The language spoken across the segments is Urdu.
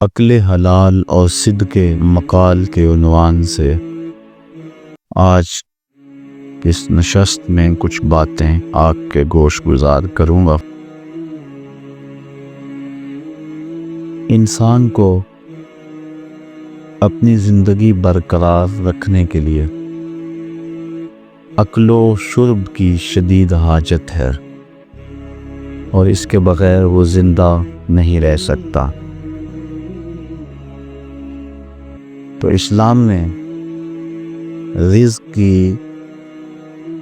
عقل حلال اور صدق مقال کے عنوان سے آج اس نشست میں کچھ باتیں آپ کے گوش گزار کروں گا۔ انسان کو اپنی زندگی برقرار رکھنے کے لیے اکل و شرب کی شدید حاجت ہے اور اس کے بغیر وہ زندہ نہیں رہ سکتا۔ تو اسلام نے رزق کی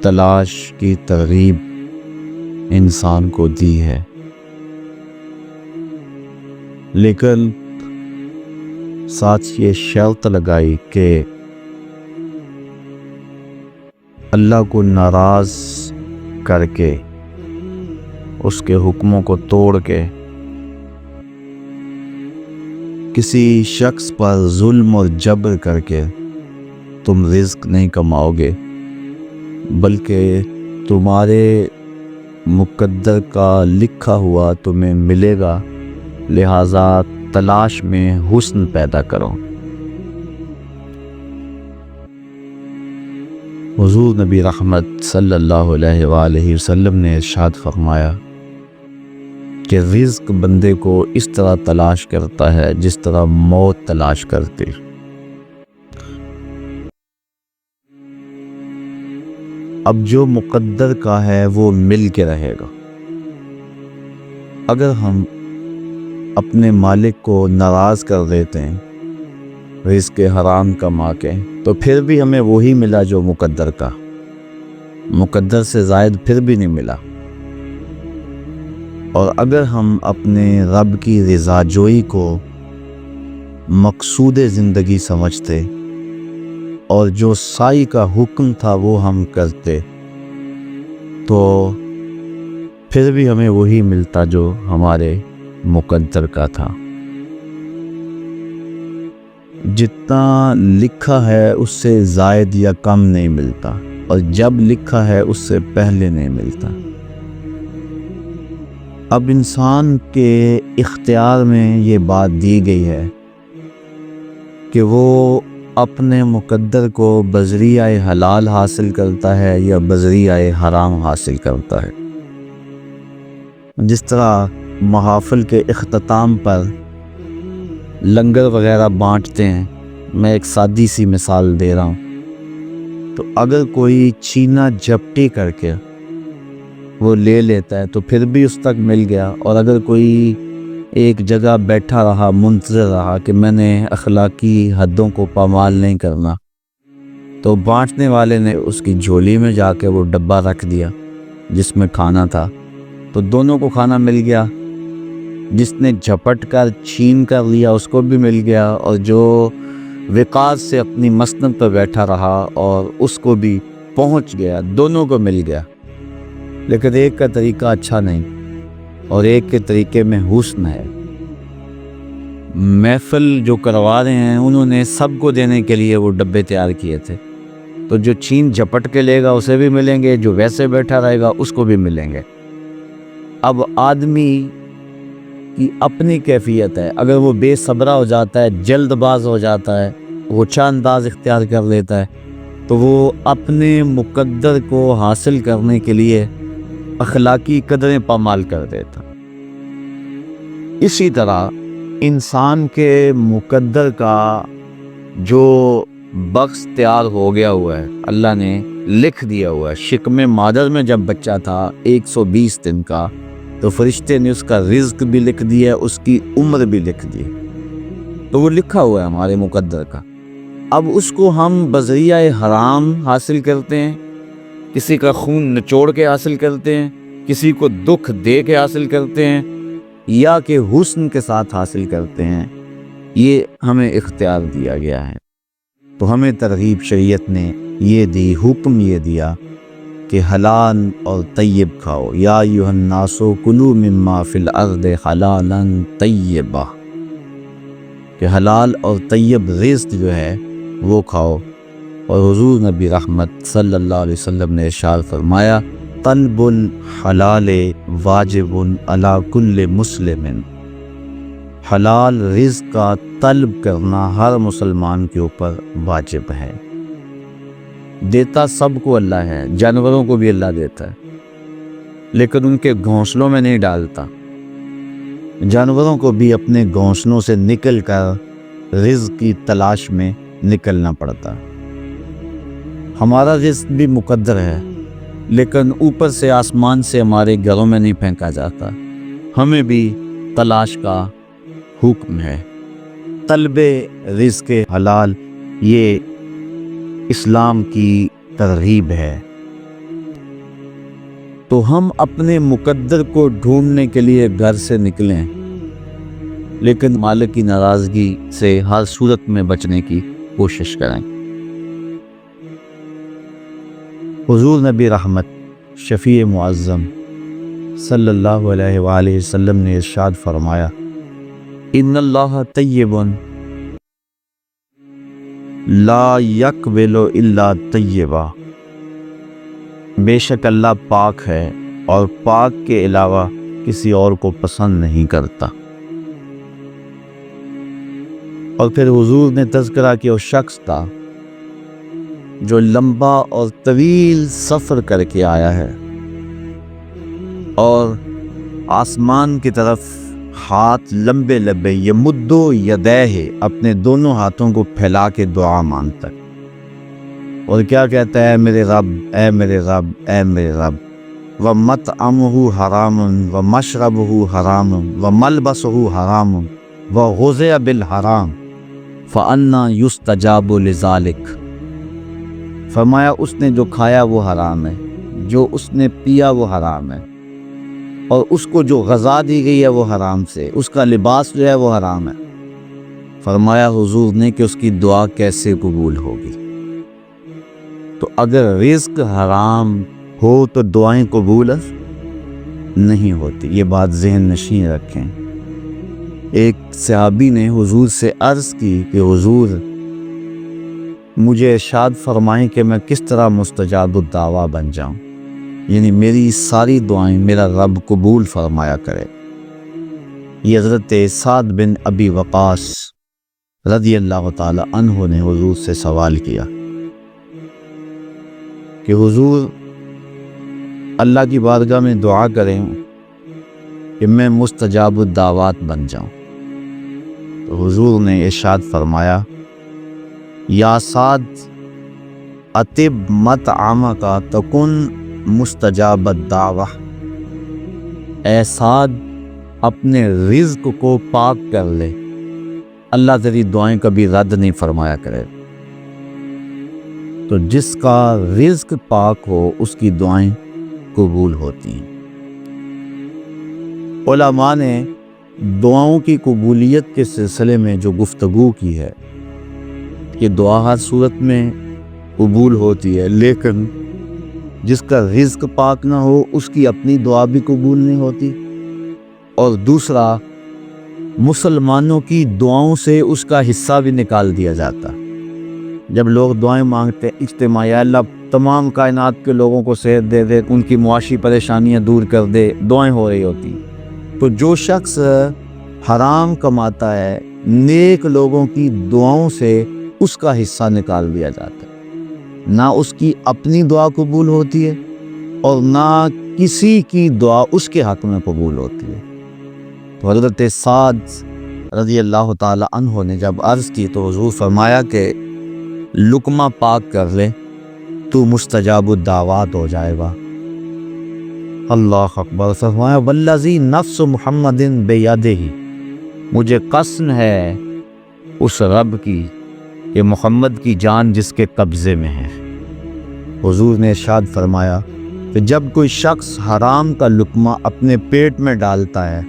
تلاش کی ترغیب انسان کو دی ہے، لیکن ساتھ یہ شرط لگائی کہ اللہ کو ناراض کر کے، اس کے حکموں کو توڑ کے، کسی شخص پر ظلم اور جبر کر کے تم رزق نہیں کماؤ گے، بلکہ تمہارے مقدر کا لکھا ہوا تمہیں ملے گا، لہٰذا تلاش میں حسن پیدا کرو۔ حضور نبی رحمت صلی اللہ علیہ وآلہ وسلم نے ارشاد فرمایا کہ رزق بندے کو اس طرح تلاش کرتا ہے جس طرح موت تلاش کرتی۔ اب جو مقدر کا ہے وہ مل کے رہے گا۔ اگر ہم اپنے مالک کو ناراض کر دیتے ہیں رزق حرام کما کے، تو پھر بھی ہمیں وہی ملا جو مقدر کا، مقدر سے زائد پھر بھی نہیں ملا۔ اور اگر ہم اپنے رب کی رضا جوئی کو مقصود زندگی سمجھتے اور جو سائی کا حکم تھا وہ ہم کرتے، تو پھر بھی ہمیں وہی ملتا جو ہمارے مقدر کا تھا۔ جتنا لکھا ہے اس سے زائد یا کم نہیں ملتا، اور جب لکھا ہے اس سے پہلے نہیں ملتا۔ اب انسان کے اختیار میں یہ بات دی گئی ہے کہ وہ اپنے مقدر کو بذریعہ حلال حاصل کرتا ہے یا بذریعہ حرام حاصل کرتا ہے۔ جس طرح محافل کے اختتام پر لنگر وغیرہ بانٹتے ہیں، میں ایک سادی سی مثال دے رہا ہوں، تو اگر کوئی چھینا جھپٹی کر کے وہ لے لیتا ہے تو پھر بھی اس تک مل گیا، اور اگر کوئی ایک جگہ بیٹھا رہا، منتظر رہا کہ میں نے اخلاقی حدوں کو پامال نہیں کرنا، تو بانٹنے والے نے اس کی جھولی میں جا کے وہ ڈبہ رکھ دیا جس میں کھانا تھا، تو دونوں کو کھانا مل گیا۔ جس نے جھپٹ کر چھین کر لیا اس کو بھی مل گیا، اور جو وقار سے اپنی مسند پر بیٹھا رہا اور اس کو بھی پہنچ گیا، دونوں کو مل گیا۔ لیکن ایک کا طریقہ اچھا نہیں اور ایک کے طریقے میں حسن ہے۔ محفل جو کروا رہے ہیں انہوں نے سب کو دینے کے لیے وہ ڈبے تیار کیے تھے، تو جو چھین جھپٹ کے لے گا اسے بھی ملیں گے، جو ویسے بیٹھا رہے گا اس کو بھی ملیں گے۔ اب آدمی کی اپنی کیفیت ہے، اگر وہ بے صبرا ہو جاتا ہے، جلد باز ہو جاتا ہے، غصہ انداز اختیار کر لیتا ہے، تو وہ اپنے مقدر کو حاصل کرنے کے لیے اخلاقی قدریں پامال کر دیتا۔ اسی طرح انسان کے مقدر کا جو بخش تیار ہو گیا ہوا ہے، اللہ نے لکھ دیا ہوا ہے۔ شکم مادر میں جب بچہ تھا 120 دن کا، تو فرشتے نے اس کا رزق بھی لکھ دیا، اس کی عمر بھی لکھ دی، تو وہ لکھا ہوا ہے ہمارے مقدر کا۔ اب اس کو ہم بذریعہ حرام حاصل کرتے ہیں، کسی کا خون نچوڑ کے حاصل کرتے ہیں، کسی کو دکھ دے کے حاصل کرتے ہیں، یا کہ حسن کے ساتھ حاصل کرتے ہیں، یہ ہمیں اختیار دیا گیا ہے۔ تو ہمیں ترغیب شریعت نے یہ دی، حکم یہ دیا کہ حلال اور طیب کھاؤ، یا ایھا الناس کلوا مما فی الارض حلالا طیبا، کہ حلال اور طیب رزق جو ہے وہ کھاؤ۔ اور حضور نبی رحمت صلی اللہ علیہ وسلم نے ارشاد فرمایا، طلب الحلال واجب علی کل مسلم، حلال رزق کا طلب کرنا ہر مسلمان کے اوپر واجب ہے۔ دیتا سب کو اللہ ہے، جانوروں کو بھی اللہ دیتا ہے، لیکن ان کے گھونسلوں میں نہیں ڈالتا۔ جانوروں کو بھی اپنے گھونسلوں سے نکل کر رزق کی تلاش میں نکلنا پڑتا۔ ہمارا رزق بھی مقدر ہے، لیکن اوپر سے آسمان سے ہمارے گھروں میں نہیں پھینکا جاتا، ہمیں بھی تلاش کا حکم ہے۔ طلب رزق حلال یہ اسلام کی ترغیب ہے۔ تو ہم اپنے مقدر کو ڈھونڈنے کے لیے گھر سے نکلیں، لیکن مالک کی ناراضگی سے ہر صورت میں بچنے کی کوشش کریں۔ حضور نبی رحمت شفیع معظم صلی اللہ علیہ وآلہ وسلم نے ارشاد فرمایا، ان اللہ طیب لا یقبل الا طیبا، بے شک اللہ پاک ہے اور پاک کے علاوہ کسی اور کو پسند نہیں کرتا۔ اور پھر حضور نے تذکرہ کیا اس شخص کا جو لمبا اور طویل سفر کر کے آیا ہے اور آسمان کی طرف ہاتھ لمبے لمبے یمدو یدیہ اپنے دونوں ہاتھوں کو پھیلا کے دعا مانگتا ہے، اور کیا کہتا ہے، میرے رب، اے میرے رب، اے میرے رب، وَمَطْعَمُهُ حَرَامٌ وَمَشْرَبُهُ حَرَامٌ وَمَلْبَسُهُ حَرَامٌ وَغُذِيَ بِالْحَرَامِ فَأَنَّى يُسْتَجَابُ لِذَلِكَ۔ فرمایا اس نے جو کھایا وہ حرام ہے، جو اس نے پیا وہ حرام ہے، اور اس کو جو غذا دی گئی ہے وہ حرام سے، اس کا لباس جو ہے وہ حرام ہے۔ فرمایا حضور نے کہ اس کی دعا کیسے قبول ہوگی؟ تو اگر رزق حرام ہو تو دعائیں قبول نہیں ہوتی، یہ بات ذہن نشین رکھیں۔ ایک صحابی نے حضور سے عرض کی کہ حضور مجھے ارشاد فرمائیں کہ میں کس طرح مستجاب الدعویٰ بن جاؤں، یعنی میری ساری دعائیں میرا رب قبول فرمایا کرے۔ یہ حضرت سعد بن ابی وقاص رضی اللہ تعالی عنہ نے حضور سے سوال کیا کہ حضور اللہ کی بارگاہ میں دعا کریں کہ میں مستجاب الدعوات بن جاؤں۔ تو حضور نے ارشاد فرمایا، یا سعد اطب مطعمک تکن مستجاب الدعوہ، اے سعد اپنے رزق کو پاک کر لے، اللہ تیری دعائیں کبھی رد نہیں فرمایا کرے۔ تو جس کا رزق پاک ہو اس کی دعائیں قبول ہوتی ہیں۔ علماء نے دعاؤں کی قبولیت کے سلسلے میں جو گفتگو کی ہے کہ دعا ہر صورت میں قبول ہوتی ہے، لیکن جس کا رزق پاک نہ ہو اس کی اپنی دعا بھی قبول نہیں ہوتی، اور دوسرا مسلمانوں کی دعاؤں سے اس کا حصہ بھی نکال دیا جاتا۔ جب لوگ دعائیں مانگتے ہیں اجتماعی، اللہ تمام کائنات کے لوگوں کو صحت دے دے، ان کی معاشی پریشانیاں دور کر دے، دعائیں ہو رہی ہوتی، تو جو شخص حرام کماتا ہے نیک لوگوں کی دعاؤں سے اس کا حصہ نکال دیا جاتا ہے، نہ اس کی اپنی دعا قبول ہوتی ہے اور نہ کسی کی دعا اس کے حق میں قبول ہوتی ہے۔ تو حضرت سعد رضی اللہ تعالی عنہ نے جب عرض کی تو حضور فرمایا کہ لقمہ پاک کر لے تو مستجاب الدعوات ہو جائے گا۔ اللہ اکبر۔ فرمایا والذی نفس محمد بیدہ، مجھے قسم ہے اس رب کی کہ محمد کی جان جس کے قبضے میں ہے۔ حضور نے ارشاد فرمایا کہ جب کوئی شخص حرام کا لقمہ اپنے پیٹ میں ڈالتا ہے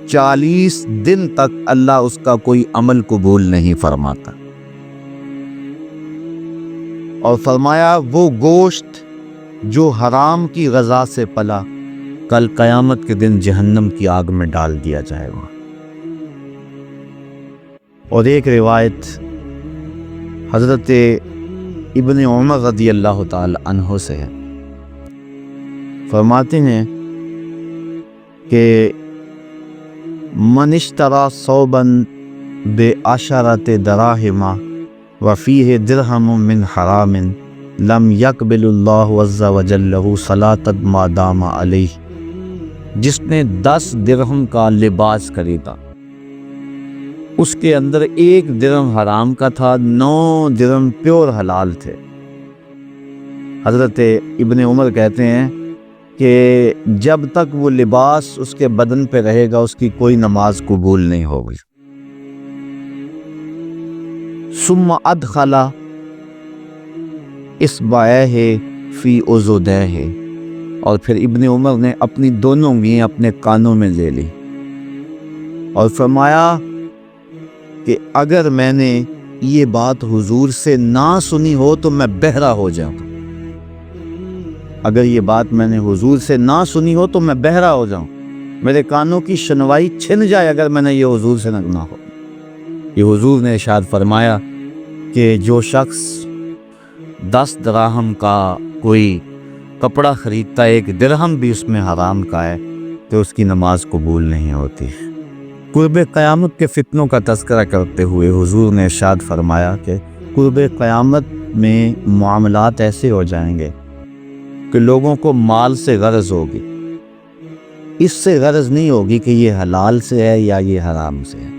40 دن تک اللہ اس کا کوئی عمل قبول نہیں فرماتا، اور فرمایا وہ گوشت جو حرام کی غذا سے پلا کل قیامت کے دن جہنم کی آگ میں ڈال دیا جائے گا۔ اور ایک روایت حضرت ابن عمر رضی اللہ تعالی عنہ سے ہے، فرماتے ہیں کہ من اشترى صوبا بعشرة دراهم وفيه درهم من حرام لم يقبل اللہ عز وجل له صلاة ما دام علیہ. جس نے 10 درہم کا لباس خریدا، اس کے اندر 1 درہم حرام کا تھا، 9 درہم پیور حلال تھے. حضرت ابن عمر کہتے ہیں کہ جب تک وہ لباس اس کے بدن پہ رہے گا اس کی کوئی نماز قبول نہیں ہوگی. ثم ادخل اصبعیہ فی اذنیہ، اور پھر ابن عمر نے اپنی دونوں انگلیاں اپنے کانوں میں لے لی اور فرمایا کہ اگر میں نے یہ بات حضور سے نہ سنی ہو تو میں بہرا ہو جاؤں. اگر یہ بات میں نے حضور سے نہ سنی ہو تو میں بہرا ہو جاؤں، میرے کانوں کی شنوائی چھن جائے اگر میں نے یہ حضور سے نہ ہو. یہ حضور نے ارشاد فرمایا کہ جو شخص 10 دراہم کا کوئی کپڑا خریدتا ہے، 1 درہم بھی اس میں حرام کا ہے، تو اس کی نماز قبول نہیں ہوتی. قرب قیامت کے فتنوں کا تذکرہ کرتے ہوئے حضور نے ارشاد فرمایا کہ قرب قیامت میں معاملات ایسے ہو جائیں گے کہ لوگوں کو مال سے غرض ہوگی، اس سے غرض نہیں ہوگی کہ یہ حلال سے ہے یا یہ حرام سے ہے.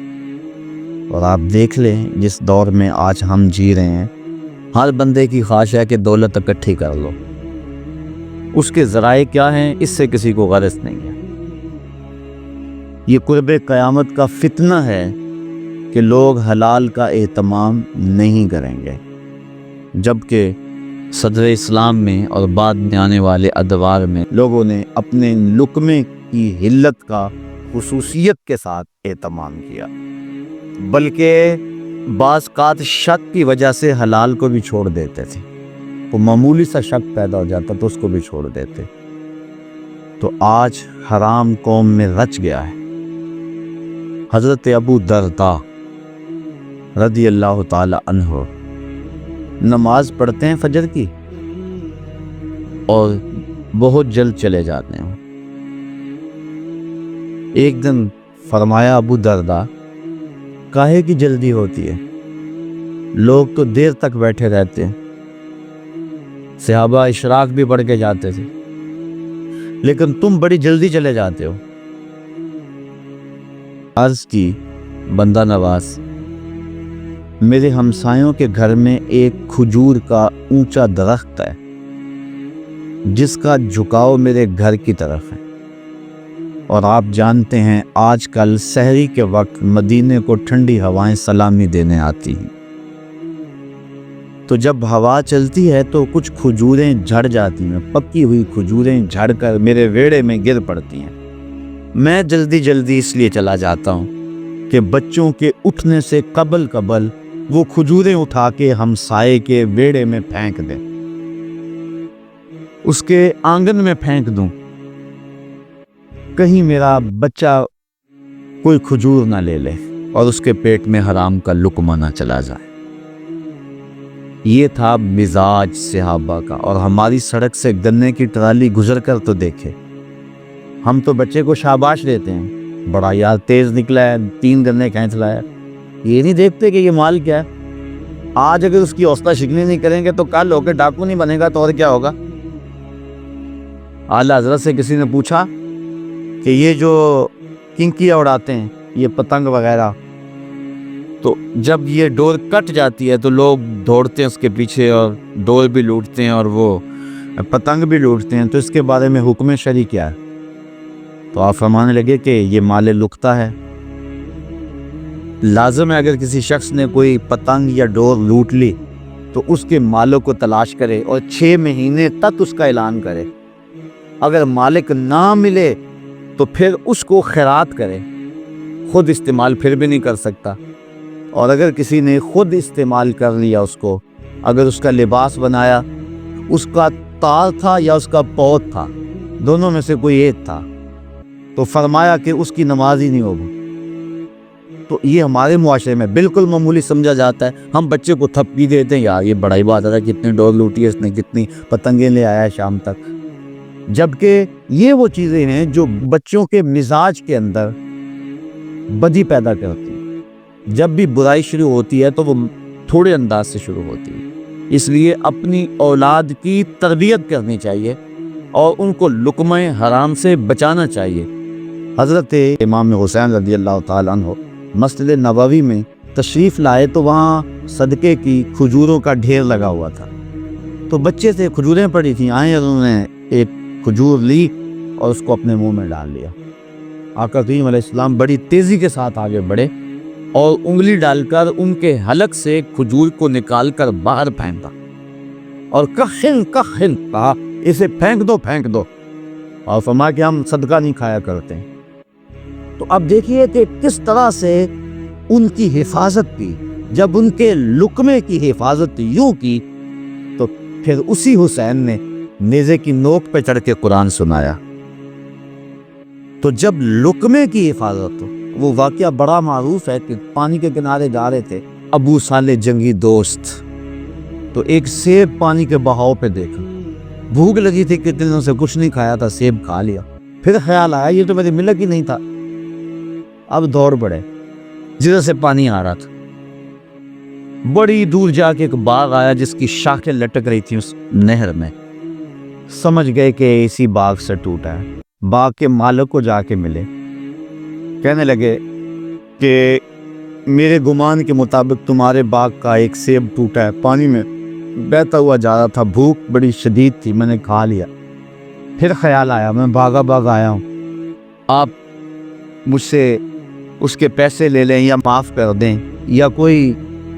اور آپ دیکھ لیں جس دور میں آج ہم جی رہے ہیں، ہر بندے کی خواہش ہے کہ دولت اکٹھی کر لو. اس کے ذرائع کیا ہیں، اس سے کسی کو غرض نہیں ہے. یہ قرب قیامت کا فتنہ ہے کہ لوگ حلال کا اہتمام نہیں کریں گے، جبکہ صدر اسلام میں اور بعد میں آنے والے ادوار میں لوگوں نے اپنے لقمے کی حلت کا خصوصیت کے ساتھ اہتمام کیا، بلکہ بعض اوقات شک کی وجہ سے حلال کو بھی چھوڑ دیتے تھے. وہ معمولی سا شک پیدا ہو جاتا تو اس کو بھی چھوڑ دیتے. تو آج حرام قوم میں رچ گیا ہے. حضرت ابو درداء رضی اللہ تعالی عنہ نماز پڑھتے ہیں فجر کی اور بہت جلد چلے جاتے ہیں. ایک دن فرمایا ابو درداء کاہے کی جلدی ہوتی ہے، لوگ تو دیر تک بیٹھے رہتے ہیں. صحابہ اشراق بھی پڑھ کے جاتے تھے، لیکن تم بڑی جلدی چلے جاتے ہو. عرض کی بندہ نواز، میرے ہمسایوں کے گھر میں ایک کھجور کا اونچا درخت ہے جس کا جھکاؤ میرے گھر کی طرف ہے، اور آپ جانتے ہیں آج کل سحری کے وقت مدینے کو ٹھنڈی ہوائیں سلامی دینے آتی ہیں. تو جب ہوا چلتی ہے تو کچھ کھجوریں جھڑ جاتی ہیں، پکی ہوئی کھجوریں جھڑ کر میرے ویڑے میں گر پڑتی ہیں. میں جلدی جلدی اس لیے چلا جاتا ہوں کہ بچوں کے اٹھنے سے قبل وہ کھجوریں اٹھا کے ہمسائے کے ویڑے میں پھینک دیں، اس کے آنگن میں پھینک دوں، کہیں میرا بچہ کوئی کھجور نہ لے لے اور اس کے پیٹ میں حرام کا لقمہ نہ چلا جائے. یہ تھا مزاج صحابہ کا. اور ہماری سڑک سے گنے کی ٹرالی گزر کر تو دیکھے، ہم تو بچے کو شاباش دیتے ہیں، بڑا یار تیز نکلا ہے، 3 گنے کھینچ لایا. یہ نہیں دیکھتے کہ یہ مال کیا ہے. آج اگر اس کی حوصلہ شکنی نہیں کریں گے تو کل ہو کے ڈاکو نہیں بنے گا تو اور کیا ہوگا. اعلیٰ حضرت سے کسی نے پوچھا کہ یہ جو کنکیاں اڑاتے ہیں، یہ پتنگ وغیرہ، تو جب یہ ڈور کٹ جاتی ہے تو لوگ دوڑتے ہیں اس کے پیچھے اور ڈور بھی لوٹتے ہیں اور وہ پتنگ بھی لوٹتے ہیں، تو اس کے بارے میں حکم شرعی کیا ہے؟ تو آپ فرمانے لگے کہ یہ مال لقطہ ہے. لازم ہے اگر کسی شخص نے کوئی پتنگ یا ڈور لوٹ لی تو اس کے مالوں کو تلاش کرے اور 6 مہینے تک اس کا اعلان کرے. اگر مالک نہ ملے تو پھر اس کو خیرات کرے، خود استعمال پھر بھی نہیں کر سکتا. اور اگر کسی نے خود استعمال کر لیا اس کو، اگر اس کا لباس بنایا، اس کا تار تھا یا اس کا پود تھا، دونوں میں سے کوئی ایک تھا، تو فرمایا کہ اس کی نماز ہی نہیں ہوگی. تو یہ ہمارے معاشرے میں بالکل معمولی سمجھا جاتا ہے. ہم بچے کو تھپکی دیتے ہیں، یار یہ بڑا ہی بات ہے، کتنی ڈور لوٹی ہے اس نے، کتنی پتنگیں لے آیا ہے شام تک. جبکہ یہ وہ چیزیں ہیں جو بچوں کے مزاج کے اندر بدی پیدا کرتی ہے۔ جب بھی برائی شروع ہوتی ہے تو وہ تھوڑے انداز سے شروع ہوتی ہے، اس لیے اپنی اولاد کی تربیت کرنی چاہیے اور ان کو لقمہ حرام سے بچانا چاہیے۔ حضرت امام حسین رضی اللہ تعالیٰ عنہ مسجد نبوی میں تشریف لائے تو وہاں صدقے کی کھجوروں کا ڈھیر لگا ہوا تھا، تو بچے سے کھجوریں پڑی تھیں، آئے اور انہوں نے ایک کھجور لی اور اس کو اپنے منہ میں ڈال لیا۔ آقا کریم علیہ السلام بڑی تیزی کے ساتھ آگے بڑھے اور انگلی ڈال کر ان کے حلق سے کھجور کو نکال کر باہر پھینکا اور کخن کخن کہا، اسے پھینک دو، اور فرمایا کہ ہم صدقہ نہیں کھایا کرتے۔ تو اب دیکھیے کہ کس طرح سے ان کی حفاظت کی۔ جب ان کے لقمے کی حفاظت یوں کی تو پھر اسی حسین نے نیزے کی نوک پہ چڑھ کے قرآن سنایا۔ تو جب لقمے کی حفاظت ہو، وہ واقعہ بڑا معروف ہے کہ پانی کے کنارے جا رہے تھے ابو صالح جنگی دوست، تو ایک سیب پانی کے بہاؤ پہ دیکھا، بھوک لگی تھی، کتنے دنوں سے کچھ نہیں کھایا تھا، سیب کھا لیا، پھر خیال آیا یہ تو میری ملک ہی نہیں تھا، اب دوڑ پڑے جدھر سے پانی آ رہا تھا، بڑی دور جا کے ایک باغ آیا جس کی شاخیں لٹک رہی تھیں اس نہر میں، سمجھ گئے کہ اسی باغ سے ٹوٹا ہے۔ باغ کے مالک کو جا کے ملے، کہنے لگے کہ میرے گمان کے مطابق تمہارے باغ کا ایک سیب ٹوٹا ہے، پانی میں بہتا ہوا جا رہا تھا، بھوک بڑی شدید تھی، میں نے کھا لیا، پھر خیال آیا میں بھاگا آیا ہوں، آپ مجھ سے اس کے پیسے لے لیں یا معاف کر دیں، یا کوئی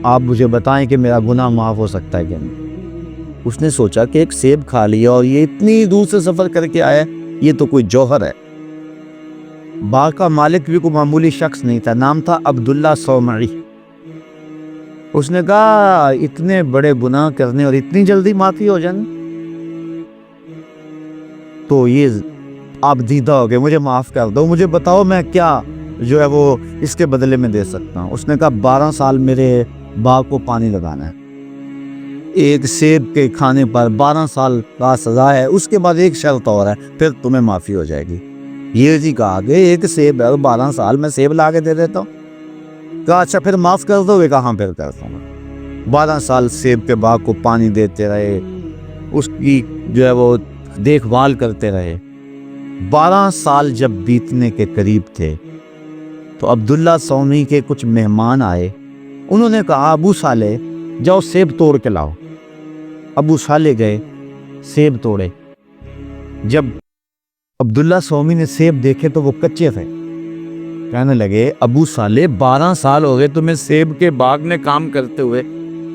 آپ مجھے بتائیں کہ میرا گناہ معاف ہو سکتا ہے کہ نہیں۔ اس نے سوچا کہ ایک سیب کھا لیا اور یہ اتنی دور سے سفر کر کے آیا، یہ تو کوئی جوہر ہے۔ باغ کا مالک بھی کوئی معمولی شخص نہیں تھا، نام تھا عبداللہ صومعی۔ اس نے کہا اتنے بڑے گناہ کرنے اور اتنی جلدی معافی ہو جانے، تو یہ آپ دیدہ ہو گئے، مجھے معاف کر دو، مجھے بتاؤ میں کیا جو ہے وہ اس کے بدلے میں دے سکتا ہوں۔ اس نے کہا 12 سال میرے باغ کو پانی لگانا ہے، ایک سیب کے کھانے پر 12 سال کا سزا ہے، اس کے بعد ایک شرط اور ہے، پھر تمہیں معافی ہو جائے گی۔ یہ جی کہا کہ ایک سیب ہے 12 سال میں سیب لا کے دے دیتا ہوں۔ کہا اچھا پھر معاف کر دو گے؟ کہاں پھر کرتا ہوں۔ 12 سال سیب کے باغ کو پانی دیتے رہے، اس کی جو ہے وہ دیکھ بھال کرتے رہے۔ 12 سال جب بیتنے کے قریب تھے تو عبداللہ صومعی کے کچھ مہمان آئے، انہوں نے کہا ابو صالح جاؤ سیب توڑ کے لاؤ۔ ابو صالح گئے، سیب توڑے۔ جب عبداللہ صومعی نے سیب دیکھے تو وہ کچے تھے، کہنے لگے ابو صالح 12 سال ہو گئے تمہیں سیب کے باغ میں کام کرتے ہوئے،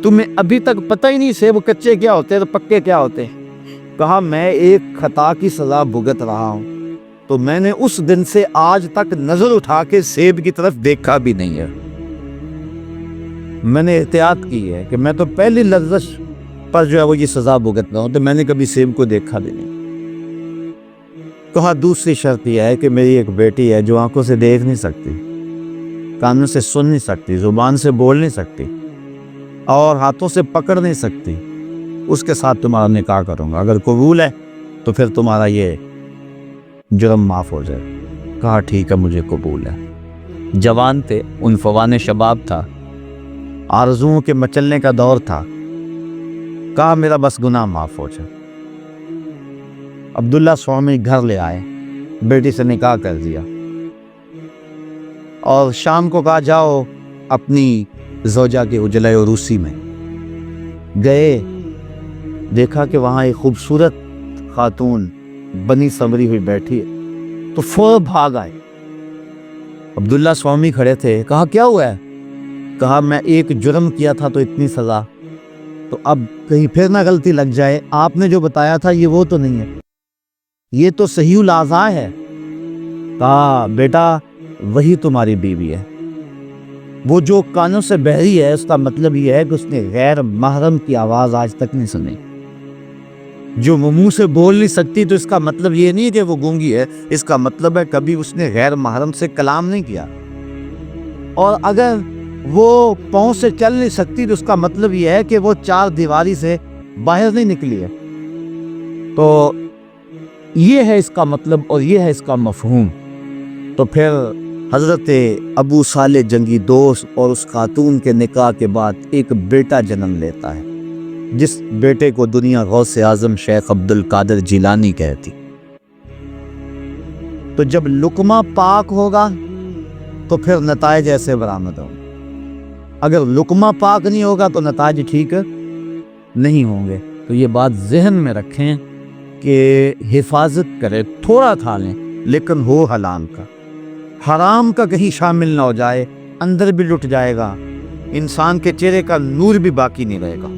تمہیں ابھی تک پتہ ہی نہیں سیب کچے کیا ہوتے ہیں تو پکے کیا ہوتے ہیں۔ کہا میں ایک خطا کی سزا بھگت رہا ہوں، تو میں نے اس دن سے آج تک نظر اٹھا کے سیب کی طرف دیکھا بھی نہیں ہے، میں نے احتیاط کی ہے کہ میں تو پہلی لفظ پر جو ہے وہ یہ سزا بھگت رہا ہوں، تو میں نے کبھی سیب کو دیکھا بھی نہیں۔ کہا دوسری شرط یہ ہے کہ میری ایک بیٹی ہے جو آنکھوں سے دیکھ نہیں سکتی، کانوں سے سن نہیں سکتی، زبان سے بول نہیں سکتی اور ہاتھوں سے پکڑ نہیں سکتی، اس کے ساتھ تمہارا نکاح کروں گا، اگر قبول ہے تو پھر تمہارا یہ جرم معاف ہو جائے۔ کہا ٹھیک ہے مجھے قبول ہے۔ جوان تھے، عنفوان شباب تھا، آرزوؤں کے مچلنے کا دور تھا، کہا میرا بس گناہ معاف ہو جائے۔ عبداللہ صومعی گھر لے آئے، بیٹی سے نکاح کر دیا اور شام کو کہا جاؤ اپنی زوجہ کے اجلے عروسی میں گئے، دیکھا کہ وہاں ایک خوبصورت خاتون بنی سنوری ہوئی بیٹھی ہے، تو فوراً بھاگ آئے۔ عبداللہ صومعی کھڑے تھے، کہا کیا ہوا ہے؟ کہا میں ایک جرم کیا تھا تو اتنی سزا، تو اب کہیں پھر نہ غلطی لگ جائے، آپ نے جو بتایا تھا یہ وہ تو نہیں ہے، یہ تو صحیح الاعضاء ہے۔ کہا بیٹا وہی تمہاری بیوی ہے، وہ جو کانوں سے بہری ہے اس کا مطلب یہ ہے کہ اس نے غیر محرم کی آواز آج تک نہیں سنی، جو منہ سے بول نہیں سکتی تو اس کا مطلب یہ نہیں کہ وہ گونگی ہے، اس کا مطلب ہے کبھی اس نے غیر محرم سے کلام نہیں کیا، اور اگر وہ پاؤں سے چل نہیں سکتی تو اس کا مطلب یہ ہے کہ وہ 4 دیواری سے باہر نہیں نکلی ہے۔ تو یہ ہے اس کا مطلب اور یہ ہے اس کا مفہوم۔ تو پھر حضرت ابو صالح جنگی دوست اور اس خاتون کے نکاح کے بعد ایک بیٹا جنم لیتا ہے، جس بیٹے کو دنیا غوث اعظم شیخ عبد القادر جیلانی کہتی۔ تو جب لقمہ پاک ہوگا تو پھر نتائج ایسے برآمد ہوں گے، اگر لقمہ پاک نہیں ہوگا تو نتائج ٹھیک نہیں ہوں گے۔ تو یہ بات ذہن میں رکھیں کہ حفاظت کرے، تھوڑا کھا لیں لیکن ہو حلال کا، حرام کا کہیں شامل نہ ہو جائے، اندر بھی لٹ جائے گا، انسان کے چہرے کا نور بھی باقی نہیں رہے گا،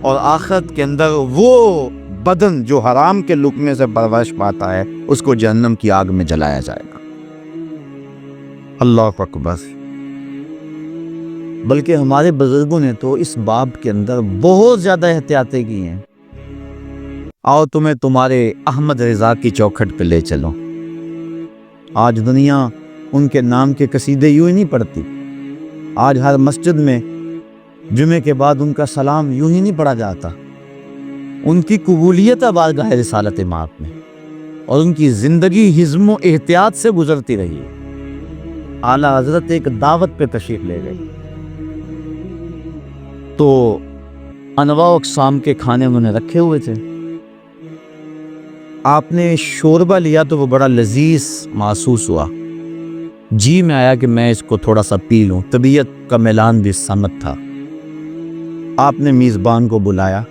اور آخرت کے اندر وہ بدن جو حرام کے لقمے سے پرورش پاتا ہے اس کو جہنم کی آگ میں جلایا جائے گا۔ اللہ اکبر۔ بلکہ ہمارے بزرگوں نے تو اس باب کے اندر بہت زیادہ احتیاطیں کی ہیں۔ آؤ تمہیں تمہارے احمد رضا کی چوکھٹ پہ لے چلو۔ آج دنیا ان کے نام کے قصیدے یوں ہی نہیں پڑھتی، آج ہر مسجد میں جمعے کے بعد ان کا سلام یوں ہی نہیں پڑھا جاتا۔ ان کی قبولیت ہے بارگاہ رسالت مآب میں، اور ان کی زندگی حزم و احتیاط سے گزرتی رہی ہے۔ اعلیٰ حضرت ایک دعوت پہ تشریف لے گئے تو انواع و اقسام کے کھانے انہوں نے رکھے ہوئے تھے۔ آپ نے شوربہ لیا تو وہ بڑا لذیذ محسوس ہوا، جی میں آیا کہ میں اس کو تھوڑا سا پی لوں، طبیعت کا میلان بھی سمت تھا۔ آپ نے میزبان کو بلایا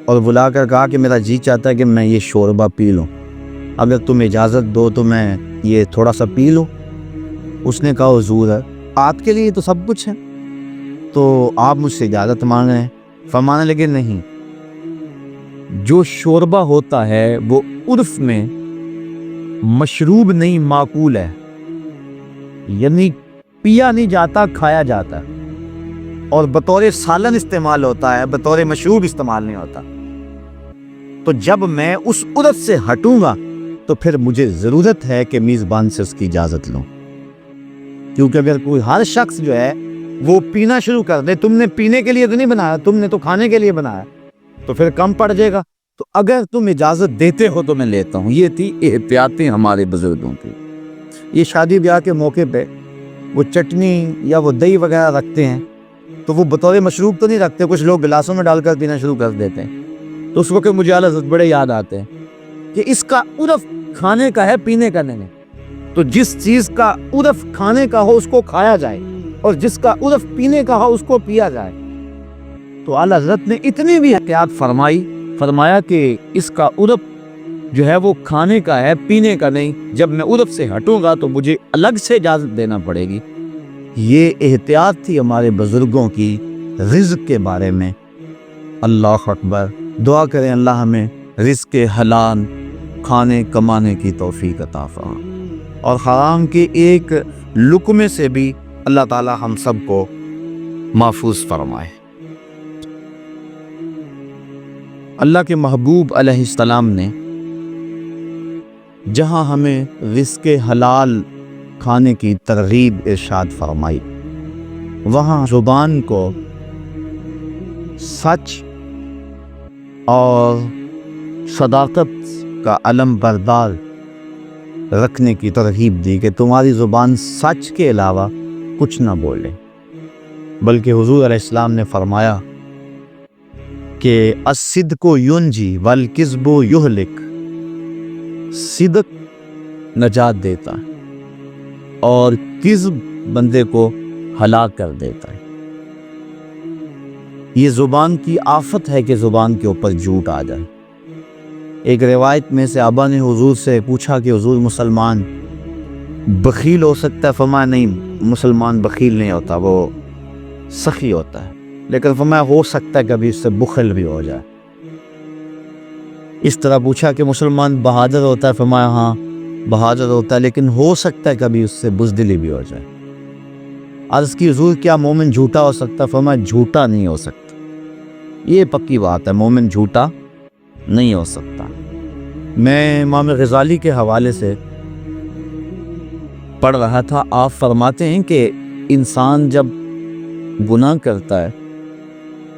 اور بلا کر کہا کہ میرا جی چاہتا ہے کہ میں یہ شوربہ پی لوں، اگر تم اجازت دو تو میں یہ تھوڑا سا پی لوں۔ اس نے کہا حضور ہے آپ کے لیے تو سب کچھ ہے، تو آپ مجھ سے اجازت مانگ رہے ہیں؟ فرمانے لگے نہیں، جو شوربہ ہوتا ہے وہ عرف میں مشروب نہیں معقول ہے، یعنی پیا نہیں جاتا، کھایا جاتا ہے، اور بطور سالن استعمال ہوتا ہے، بطور مشروب استعمال نہیں ہوتا۔ تو جب میں اس عرف سے ہٹوں گا تو پھر مجھے ضرورت ہے کہ میزبان سے اس کی اجازت لوں، کیونکہ اگر کوئی ہر شخص جو ہے وہ پینا شروع کر دے، تم نے پینے کے لیے تو نہیں بنایا، تم نے تو کھانے کے لیے بنایا، تو پھر کم پڑ جائے گا۔ تو اگر تم اجازت دیتے ہو تو میں لیتا ہوں۔ یہ تھی احتیاطیں ہمارے بزرگوں کی۔ یہ شادی بیاہ کے موقع پہ وہ چٹنی یا وہ دہی وغیرہ رکھتے ہیں تو وہ بطور مشروب تو نہیں رکھتے، کچھ لوگ گلاسوں میں ڈال کر پینا شروع کر دیتے ہیں۔ تو اس وقت مجھے اعلیٰ حضرت بڑے یاد آتے ہیں کہ اس کا عرف کھانے کا ہے، پینے کا نہیں۔ تو جس چیز کا عرف کھانے کا ہو اس کو کھایا جائے، اور جس کا عرف پینے کا ہو اس کو پیا جائے۔ تو اعلیٰ حضرت نے اتنی بھی احتیاط فرمایا کہ اس کا عرف جو ہے وہ کھانے کا ہے، پینے کا نہیں، جب میں عرف سے ہٹوں گا تو مجھے الگ سے اجازت دینا پڑے گی۔ یہ احتیاط تھی ہمارے بزرگوں کی رزق کے بارے میں۔ اللہ اکبر۔ دعا کریں اللہ ہمیں رزق حلال کھانے کمانے کی توفیق عطا فرمائے، اور حرام کے ایک لقمے سے بھی اللہ تعالی ہم سب کو محفوظ فرمائے۔ اللہ کے محبوب علیہ السلام نے جہاں ہمیں رزق حلال کھانے کی ترغیب ارشاد فرمائی، وہاں زبان کو سچ اور صداقت کا علم بردار رکھنے کی ترغیب دی کہ تمہاری زبان سچ کے علاوہ کچھ نہ بولے، بلکہ حضور علیہ السلام نے فرمایا کہ الصدق ینجی والکذب یہلک، صدق نجات دیتا ہے اور کذب بندے کو ہلاک کر دیتا ہے۔ یہ زبان کی آفت ہے کہ زبان کے اوپر جھوٹ آ جائے۔ ایک روایت میں سے آبا نے حضور سے پوچھا کہ حضور مسلمان بخیل ہو سکتا ہے؟ فرمایا نہیں، مسلمان بخیل نہیں ہوتا، وہ سخی ہوتا ہے، لیکن فرمایا ہو سکتا ہے کبھی اس سے بخل بھی ہو جائے۔ اس طرح پوچھا کہ مسلمان بہادر ہوتا ہے؟ فرمایا ہاں بہادر ہوتا ہے، لیکن ہو سکتا ہے کبھی اس سے بزدلی بھی ہو جائے۔ عرض کی حضور کیا مومن جھوٹا ہو سکتا ہے؟ فرمایا جھوٹا نہیں ہو سکتا، یہ پکی بات ہے، مومن جھوٹا نہیں ہو سکتا۔ میں امام غزالی کے حوالے سے پڑھ رہا تھا، آپ فرماتے ہیں کہ انسان جب گناہ کرتا ہے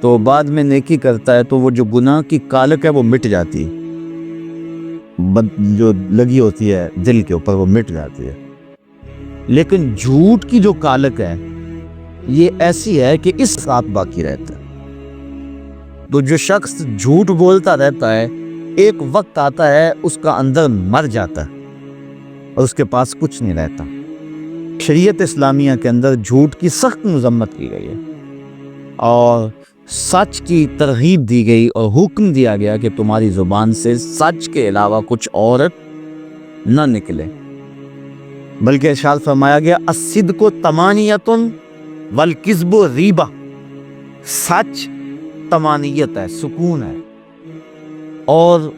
تو بعد میں نیکی کرتا ہے تو وہ جو گناہ کی کالک ہے وہ مٹ جاتی ہے، جو لگی ہوتی ہے دل کے اوپر وہ مٹ جاتی ہے۔ لیکن جھوٹ کی جو کالک ہے یہ ایسی ہے کہ اس ساتھ باقی رہتا ہے. تو جو شخص جھوٹ بولتا رہتا ہے ایک وقت آتا ہے اس کا اندر مر جاتا ہے اور اس کے پاس کچھ نہیں رہتا. شریعت اسلامیہ کے اندر جھوٹ کی سخت مذمت کی گئی ہے اور سچ کی ترغیب دی گئی اور حکم دیا گیا کہ تمہاری زبان سے سچ کے علاوہ کچھ اور نہ نکلے. بلکہ ارشاد فرمایا گیا الصدق طمانیۃ والکذب ریبہ، سچ طمانیت ہے، سکون ہے، اور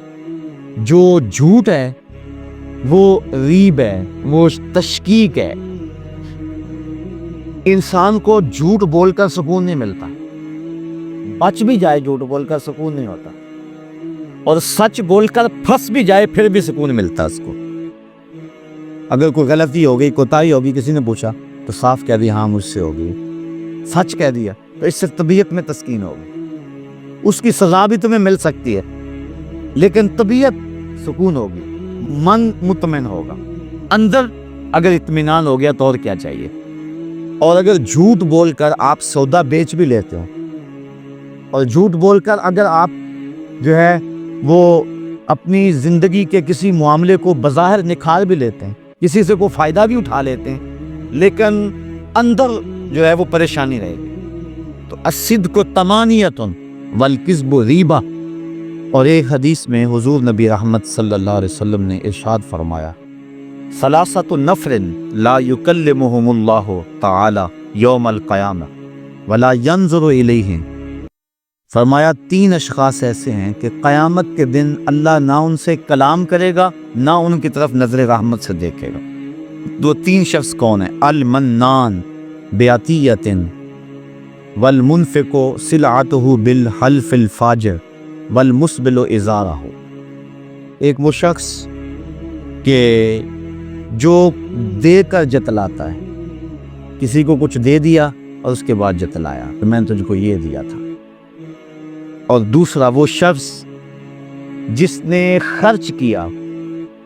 جو جھوٹ ہے وہ ریب ہے، وہ تشکیک ہے. انسان کو جھوٹ بول کر سکون نہیں ملتا، بچ بھی جائے جھوٹ بول کر سکون نہیں ہوتا، اور سچ بول کر پھنس بھی جائے پھر بھی سکون ملتا اس کو. اگر کوئی غلطی ہو گئی، کوتاہی ہوگی، کسی نے پوچھا تو صاف کہہ دیا ہاں مجھ سے ہو گئی، سچ کہہ دیا تو اس سے طبیعت میں تسکین ہوگی. اس کی سزا بھی تمہیں مل سکتی ہے لیکن طبیعت سکون ہوگی، من مطمئن ہوگا، اندر اگر اطمینان ہو گیا تو اور کیا چاہیے. اور اگر جھوٹ بول کر آپ سودا بیچ بھی لیتے ہو اور جھوٹ بول کر اگر آپ جو ہے وہ اپنی زندگی کے کسی معاملے کو بظاہر نکھار بھی لیتے ہیں، کسی سے کوئی فائدہ بھی اٹھا لیتے ہیں، لیکن اندر جو ہے وہ پریشانی رہے گی. تو الصدق طمانیۃ والکذب ریبہ. اور ایک حدیث میں حضور نبی رحمت صلی اللہ علیہ وسلم نے ارشاد فرمایا ثلاثۃ نفر لا یکلمہم اللہ تعالی یوم القیامہ ولا ینظر الیہم. فرمایا 3 اشخاص ایسے ہیں کہ قیامت کے دن اللہ نہ ان سے کلام کرے گا نہ ان کی طرف نظر رحمت سے دیکھے گا. 3 شخص کون ہیں؟ المنان بعطیۃ والمنفق سلعتہ بالحلف الفاجر والمسبل ازارہ. ایک وہ شخص کہ جو دے کر جتلاتا ہے، کسی کو کچھ دے دیا اور اس کے بعد جتلایا کہ میں نے تجھ کو یہ دیا تھا. اور دوسرا وہ شخص جس نے خرچ کیا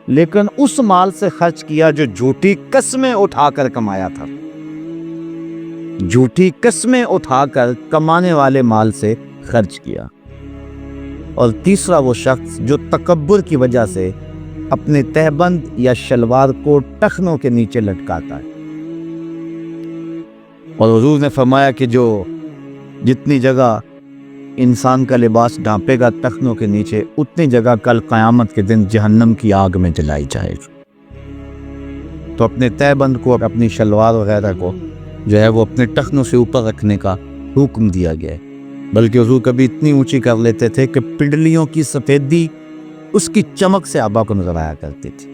لیکن اس مال سے خرچ کیا جو جھوٹی قسمیں اٹھا کر کمایا تھا، جھوٹی قسمیں اٹھا کر کمانے والے مال سے خرچ کیا. اور تیسرا وہ شخص جو تکبر کی وجہ سے اپنے تہبند یا شلوار کو ٹخنوں کے نیچے لٹکاتا ہے. اور حضور نے فرمایا کہ جو جتنی جگہ انسان کا لباس ڈھانپے گا ٹخنوں کے نیچے، اتنی جگہ کل قیامت کے دن جہنم کی آگ میں جلائی جائے گی. تو اپنے تہبند کو، اپنی شلوار وغیرہ کو جو ہے وہ اپنے ٹخنوں سے اوپر رکھنے کا حکم دیا گیا ہے. بلکہ حضور کبھی اتنی اونچی کر لیتے تھے کہ پنڈلیوں کی سفیدی اس کی چمک سے آبا کو نظر آیا کرتی تھی.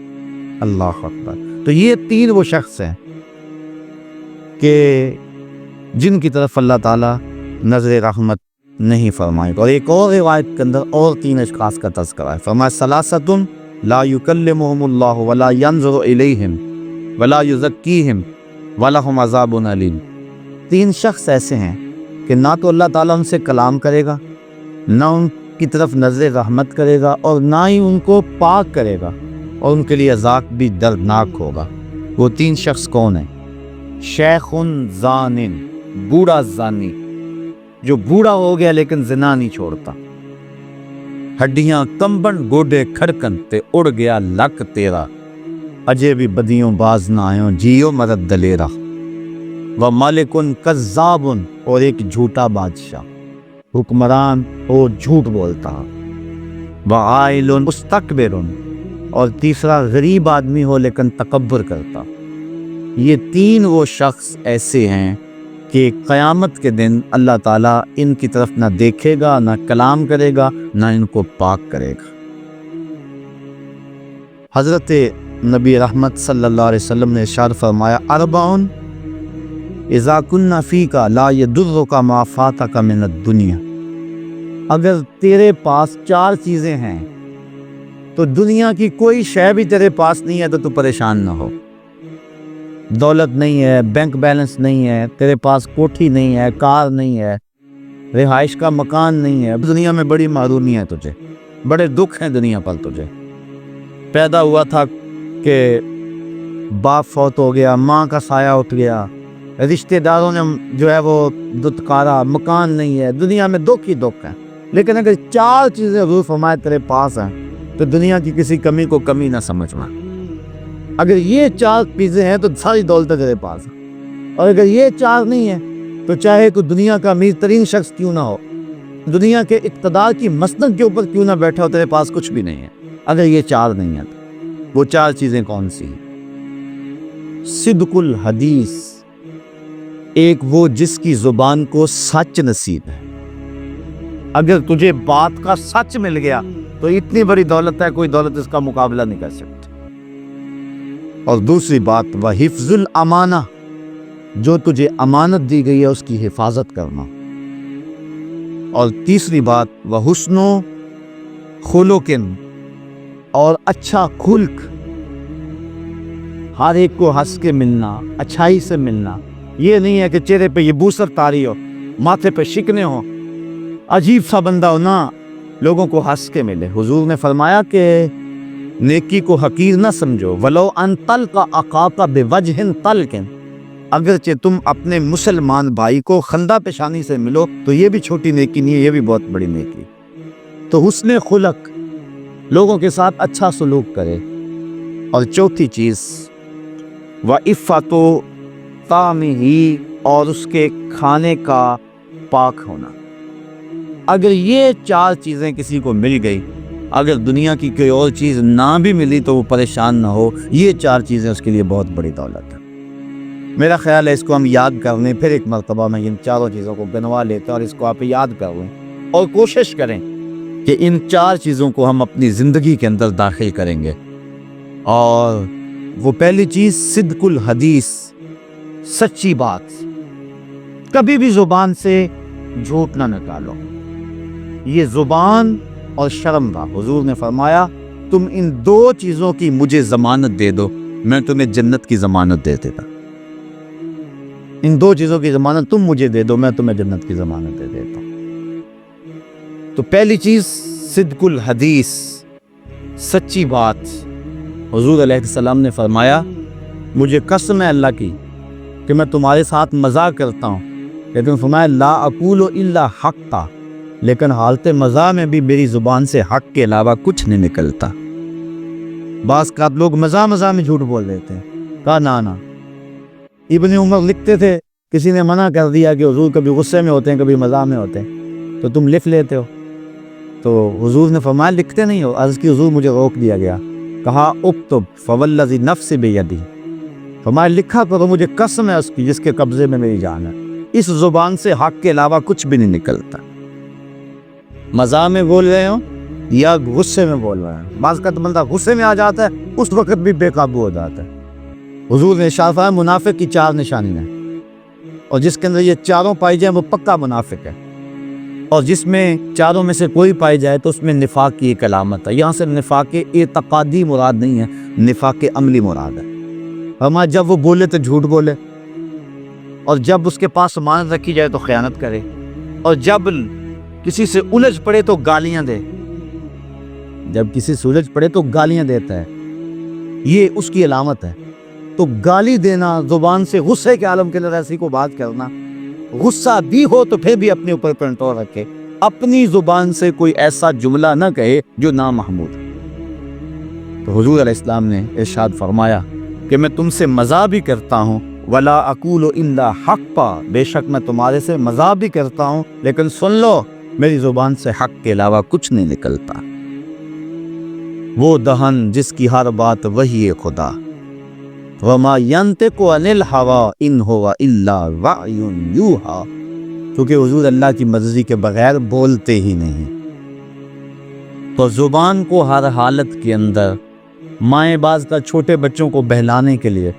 اللہ اکبر. تو یہ 3 وہ شخص ہیں کہ جن کی طرف اللہ تعالیٰ نظر رحمت نہیں فرمائے. اور ایک اور روایت کے اندر اور 3 اشخاص کا تذکرہ ہے. فرمایا ثلاثۃ لا یکلمہم اللہ ولا ینظر الیہم ولا یزکیہم ولہم عذاب علیم. 3 شخص ایسے ہیں کہ نہ تو اللہ تعالیٰ ان سے کلام کرے گا، نہ ان کی طرف نظر رحمت کرے گا، اور نہ ہی ان کو پاک کرے گا، اور ان کے لیے عذاب بھی دردناک ہوگا. وہ 3 شخص کون ہیں؟ شیخ زان، بوڑھا زانی جو بوڑھا ہو گیا لیکن زنا نہیں چھوڑتا. ہڈیاں کمبن گوڈے کھڑکن تے اڑ گیا لک تیرا، اجے بھی بدیوں باز نہ آئیں جیو مرد دلیرا. و مالکن کذاب، اور ایک جھوٹا بادشاہ، حکمران اور جھوٹ بولتا. و عائل مستکبر، اور تیسرا غریب آدمی ہو لیکن تکبر کرتا. یہ 3 وہ شخص ایسے ہیں کہ قیامت کے دن اللہ تعالیٰ ان کی طرف نہ دیکھے گا، نہ کلام کرے گا، نہ ان کو پاک کرے گا. حضرت نبی رحمت صلی اللہ علیہ وسلم نے ارشاد فرمایا اربعٌ اذا کن فیک لا یضرک ما فاتک من الدنیا. اگر تیرے پاس 4 چیزیں ہیں تو دنیا کی کوئی شے بھی تیرے پاس نہیں ہے تو پریشان نہ ہو. دولت نہیں ہے، بینک بیلنس نہیں ہے، تیرے پاس کوٹھی نہیں ہے، کار نہیں ہے، رہائش کا مکان نہیں ہے، دنیا میں بڑی محرومی ہے، تجھے بڑے دکھ ہیں دنیا پر. تجھے پیدا ہوا تھا کہ باپ فوت ہو گیا، ماں کا سایہ اٹھ گیا، رشتہ داروں نے جو ہے وہ دتکارا، مکان نہیں ہے، دنیا میں دکھ ہی دکھ ہے. لیکن اگر 4 چیزیں حضور فرمائے تیرے پاس ہیں تو دنیا کی کسی کمی کو کمی نہ سمجھنا. اگر یہ 4 چیزیں ہیں تو ساری دولت تیرے پاس ہے. اور اگر یہ 4 نہیں ہیں تو چاہے کوئی دنیا کا امیر ترین شخص کیوں نہ ہو، دنیا کے اقتدار کی مسند کے اوپر کیوں نہ بیٹھا ہو، تیرے پاس کچھ بھی نہیں ہے اگر یہ 4 نہیں ہیں. تو وہ 4 چیزیں کون سی ہیں؟ صدق الحدیث، ایک وہ جس کی زبان کو سچ نصیب ہے. اگر تجھے بات کا سچ مل گیا تو اتنی بڑی دولت ہے، کوئی دولت اس کا مقابلہ نہیں کر سکتی. اور دوسری بات وحفظ الامانہ، جو تجھے امانت دی گئی ہے اس کی حفاظت کرنا. اور تیسری بات وحسن خلق، اور اچھا خلق، ہر ایک کو ہنس کے ملنا، اچھائی سے ملنا. یہ نہیں ہے کہ چہرے پہ یہ بوسر طاری ہو، ماتھے پہ شکنے ہو، عجیب سا بندہ ہو، نہ، لوگوں کو ہنس کے ملے. حضور نے فرمایا کہ نیکی کو حقیر نہ سمجھو، ولو ان تلقى اخاك بوجه طلق، اگرچہ تم اپنے مسلمان بھائی کو خندہ پیشانی سے ملو تو یہ بھی چھوٹی نیکی نہیں ہے، یہ بھی بہت بڑی نیکی. تو حسن خلق، لوگوں کے ساتھ اچھا سلوک کرے. اور چوتھی چیز وعفت طعمہ، اور اس کے کھانے کا پاک ہونا. اگر یہ 4 چیزیں کسی کو مل گئی، اگر دنیا کی کوئی اور چیز نہ بھی ملی تو وہ پریشان نہ ہو، یہ 4 چیزیں اس کے لیے بہت بڑی دولت ہے. میرا خیال ہے اس کو ہم یاد کر لیں، پھر ایک مرتبہ میں ان 4 چیزوں کو گنوا لیتا اور اس کو آپ یاد کر لیں اور کوشش کریں کہ ان 4 چیزوں کو ہم اپنی زندگی کے اندر داخل کریں گے. اور وہ پہلی چیز صدق الحدیث، سچی بات. کبھی بھی زبان سے جھوٹ نہ نکالو. یہ زبان اور شرم کا، حضور نے فرمایا تم ان 2 چیزوں کی مجھے ضمانت دے دو، میں تمہیں جنت کی ضمانت دے دیتا. ان 2 چیزوں کی ضمانت تم مجھے دے دو، میں تمہیں جنت کی ضمانت دے دیتا ہوں. تو پہلی چیز صدق الحدیث، سچی بات. حضور علیہ السلام نے فرمایا مجھے قسم ہے اللہ کی کہ میں تمہارے ساتھ مزاح کرتا ہوں، لیکن فرمایا لا اقول الا حقا، لیکن حالت مزاح میں بھی میری زبان سے حق کے علاوہ کچھ نہیں نکلتا. بعض کا لوگ مزاح میں جھوٹ بول دیتے ہیں. کہا نہ. ابن عمر لکھتے تھے کسی نے منع کر دیا کہ حضور کبھی غصے میں ہوتے ہیں کبھی مزاح میں ہوتے ہیں تو تم لکھ لیتے ہو. تو حضور نے فرمایا لکھتے نہیں ہو. عرض کی حضور مجھے روک دیا گیا. کہا اکتب فوالذی نفس بیدی، فرمایا لکھا کرو، مجھے قسم ہے اس کی جس کے قبضے میں میری جان ہے، اس زبان سے حق کے علاوہ کچھ بھی نہیں نکلتا. مزاح میں بول رہے ہو یا غصے میں بول رہے ہیں. بعض کا تو بندہ غصے میں آ جاتا ہے، اس وقت بھی بے قابو ہو جاتا ہے. حضور نے ارشاد فرمایا منافق کی 4 نشانیاں ہیں، اور جس کے اندر یہ 4 پائی جائیں وہ پکا منافق ہے. اور جس میں 4 میں سے کوئی پائی جائے تو اس میں نفاق کی ایک علامت ہے. یہاں سے نفاق اعتقادی مراد نہیں ہے، نفاق عملی مراد ہے. ہمارا جب وہ بولے تو جھوٹ بولے، اور جب اس کے پاس امانت رکھی جائے تو خیانت کرے، اور جب کسی سے الجھ پڑے تو گالیاں دے. جب کسی سے الجھ پڑے تو گالیاں دیتا ہے، یہ اس کی علامت ہے. تو گالی دینا، زبان سے غصے کے عالم کے اندر ایسی کو بات کرنا، غصہ بھی ہو تو پھر بھی اپنے اوپر کنٹرول رکھے، اپنی زبان سے کوئی ایسا جملہ نہ کہے جو نامحمود. تو حضور علیہ السلام نے ارشاد فرمایا کہ میں تم سے مزاح بھی کرتا ہوں، ولا اقول الا حقا، بے شک میں تمہارے سے مزاح بھی کرتا ہوں لیکن سن لو میری زبان سے حق کے علاوہ کچھ نہیں نکلتا. وہ دہن جس کی ہر بات وحی خدا، وما ينطق عن الهوى ان هو الا وحی یوحی، کیونکہ حضور اللہ کی مرضی کے بغیر بولتے ہی نہیں. تو زبان کو ہر حالت کے اندر، مائیں بعض کا چھوٹے بچوں کو بہلانے کے لیے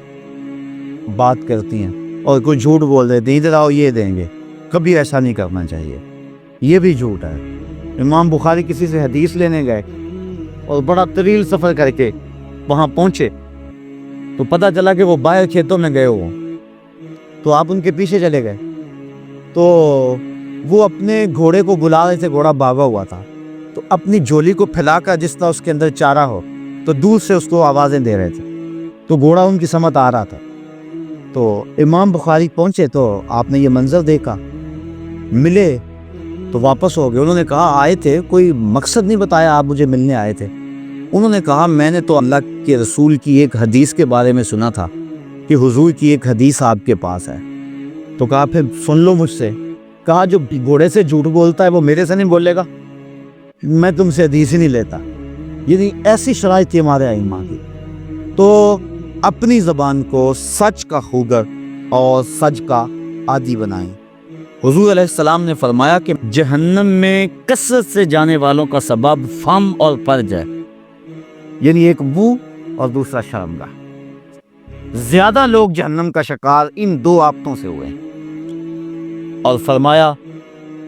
بات کرتی ہیں اور کوئی جھوٹ بول دیتے ہیں ادھر آؤ یہ دیں گے. کبھی ایسا نہیں کرنا چاہیے، یہ بھی جھوٹ ہے. امام بخاری کسی سے حدیث لینے گئے اور بڑا طویل سفر کر کے وہاں پہنچے تو پتہ چلا کہ وہ باہر کھیتوں میں گئے ہو، تو آپ ان کے پیچھے چلے گئے. تو وہ اپنے گھوڑے کو بلا رہے تھے، گھوڑا بھاگا ہوا تھا، تو اپنی جھولی کو پھیلا کر جس طرح اس کے اندر چارہ ہو تو دور سے اس کو آوازیں دے رہے تھے. تو گھوڑا ان کی سمت آ رہا تھا. تو امام بخاری پہنچے تو آپ نے یہ منظر دیکھا, ملے تو واپس ہو گئے. انہوں نے کہا آئے تھے, کوئی مقصد نہیں بتایا آپ مجھے ملنے آئے تھے؟ انہوں نے کہا میں نے تو اللہ کے رسول کی ایک حدیث کے بارے میں سنا تھا کہ حضور کی ایک حدیث آپ کے پاس ہے. تو کہا پھر سن لو مجھ سے. کہا جو گھوڑے سے جھوٹ بولتا ہے وہ میرے سے نہیں بولے گا, میں تم سے حدیث ہی نہیں لیتا. یعنی ایسی شرائط تھی ہمارے ائمہ کی. تو اپنی زبان کو سچ کا خوگر اور سچ کا عادی بنائیں. حضور علیہ السلام نے فرمایا کہ جہنم میں کثرت سے جانے والوں کا سبب فم اور فرج ہے, یعنی ایک منہ اور دوسرا شرمگاہ. زیادہ لوگ جہنم کا شکار ان دو آفتوں سے ہوئے. اور فرمایا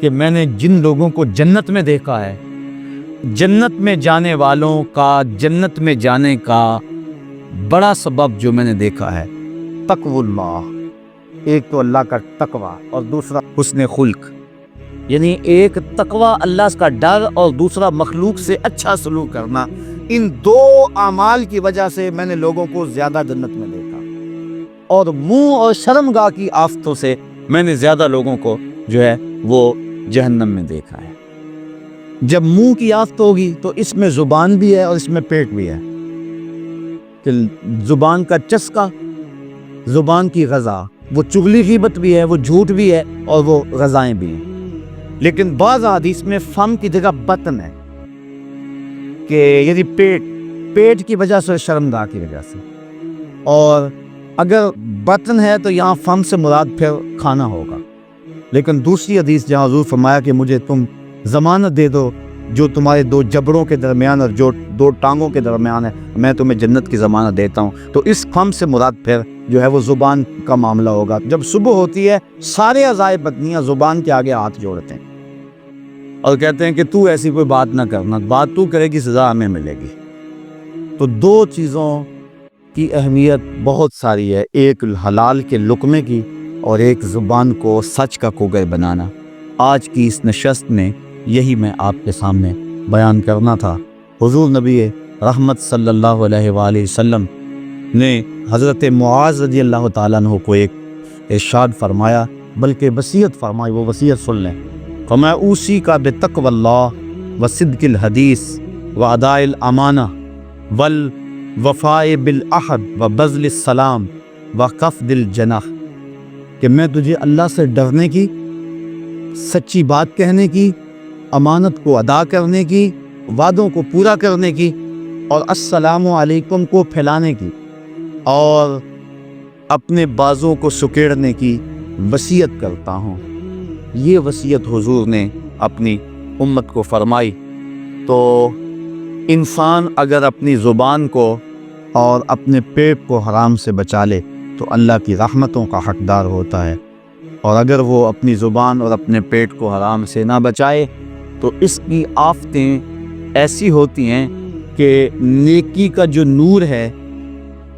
کہ میں نے جن لوگوں کو جنت میں دیکھا ہے, جنت میں جانے والوں کا جنت میں جانے کا بڑا سبب جو میں نے دیکھا ہے تقوی اللہ. ایک تو اللہ کا تقوی اور دوسرا حسن خلق, یعنی ایک تقوی اللہ کا ڈر اور دوسرا مخلوق سے اچھا سلوک کرنا. ان دو اعمال کی وجہ سے میں نے لوگوں کو زیادہ جنت میں دیکھا, اور منہ اور شرمگاہ کی آفتوں سے میں نے زیادہ لوگوں کو جو ہے وہ جہنم میں دیکھا ہے. جب منہ کی آفت ہوگی تو اس میں زبان بھی ہے اور اس میں پیٹ بھی ہے. کہ زبان کا چسکا, زبان کی غذا, وہ چغلی غیبت بھی ہے, وہ جھوٹ بھی ہے, اور وہ غذائیں بھی ہیں. لیکن بعض حدیث میں فم کی جگہ بطن ہے, کہ یعنی پیٹ کی وجہ سے, شرمگاہ کی وجہ سے. اور اگر بطن ہے تو یہاں فم سے مراد پھر کھانا ہوگا. لیکن دوسری حدیث جہاں حضور فرمایا کہ مجھے تم ضمانت دے دو جو تمہارے دو جبڑوں کے درمیان اور جو دو ٹانگوں کے درمیان ہے, میں تمہیں جنت کی ضمانت دیتا ہوں. تو اس فم سے مراد پھر جو ہے وہ زبان کا معاملہ ہوگا. جب صبح ہوتی ہے سارے اعضائے بدنیاں زبان کے آگے ہاتھ جوڑتے ہیں اور کہتے ہیں کہ تو ایسی کوئی بات نہ کرنا, بات تو کرے گی سزا ہمیں ملے گی. تو دو چیزوں کی اہمیت بہت ساری ہے, ایک حلال کے لقمے کی اور ایک زبان کو سچ کا کوگر بنانا. آج کی اس نشست میں یہی میں آپ کے سامنے بیان کرنا تھا. حضور نبی رحمت صلی اللہ علیہ وآلہ وسلم نے حضرت معاذ رضی اللہ تعالیٰ عنہ کو ایک ارشاد فرمایا, بلکہ وصیت فرمائی. وہ وصیت سن لیں. فرمایا اوصی کا بتقوی اللہ و صدق الحدیث و اداء الامانہ والوفاء بالعہد و بذل السلام و خفض الجناح, کہ میں تجھے اللہ سے ڈرنے کی, سچی بات کہنے کی, امانت کو ادا کرنے کی, وعدوں کو پورا کرنے کی, اور السلام علیکم کو پھیلانے کی, اور اپنے بازوں کو سکیڑنے کی وصیت کرتا ہوں. یہ وصیت حضور نے اپنی امت کو فرمائی. تو انسان اگر اپنی زبان کو اور اپنے پیٹ کو حرام سے بچا لے تو اللہ کی رحمتوں کا حقدار ہوتا ہے, اور اگر وہ اپنی زبان اور اپنے پیٹ کو حرام سے نہ بچائے تو اس کی آفتیں ایسی ہوتی ہیں کہ نیکی کا جو نور ہے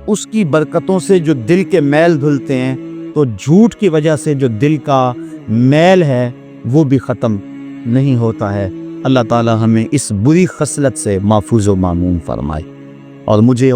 اس کی برکتوں سے جو دل کے میل دھلتے ہیں, تو جھوٹ کی وجہ سے جو دل کا میل ہے وہ بھی ختم نہیں ہوتا ہے. اللہ تعالی ہمیں اس بری خصلت سے محفوظ و معصوم فرمائے. اور مجھے